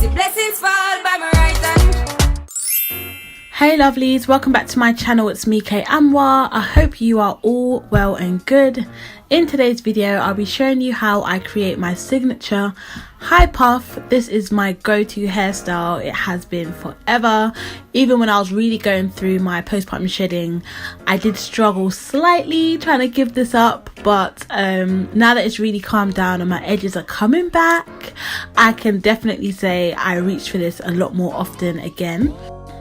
see blessings fall by my right hand. Hey lovelies, welcome back to my channel. It's me, Kay Anwar. I hope you are all well and good. In today's video, I'll be showing you how I create my signature high puff. This is my go-to hairstyle. It has been forever. Even when I was really going through my postpartum shedding, I did struggle slightly trying to give this up, but now that it's really calmed down and my edges are coming back, I can definitely say I reach for this a lot more often again.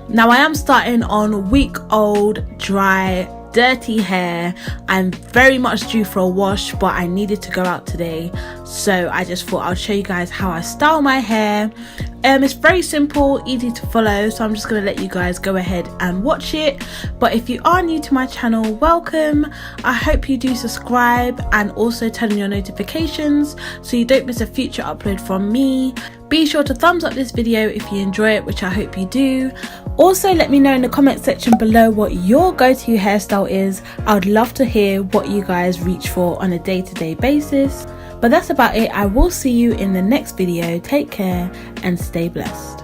Now I am starting on week-old, dry, dirty hair. I'm very much due for a wash, but I needed to go out today, so I just thought I'll show you guys how I style my hair. It's very simple, easy to follow, so I'm just going to let you guys go ahead and watch it. But if you are new to my channel, welcome. I hope you do subscribe and also turn on your notifications so you don't miss a future upload from me. Be sure to thumbs up this video if you enjoy it, which I hope you do. Also, let me know in the comment section below what your go-to hairstyle is. I would love to hear what you guys reach for on a day-to-day basis. But that's about it. I will see you in the next video. Take care and stay blessed.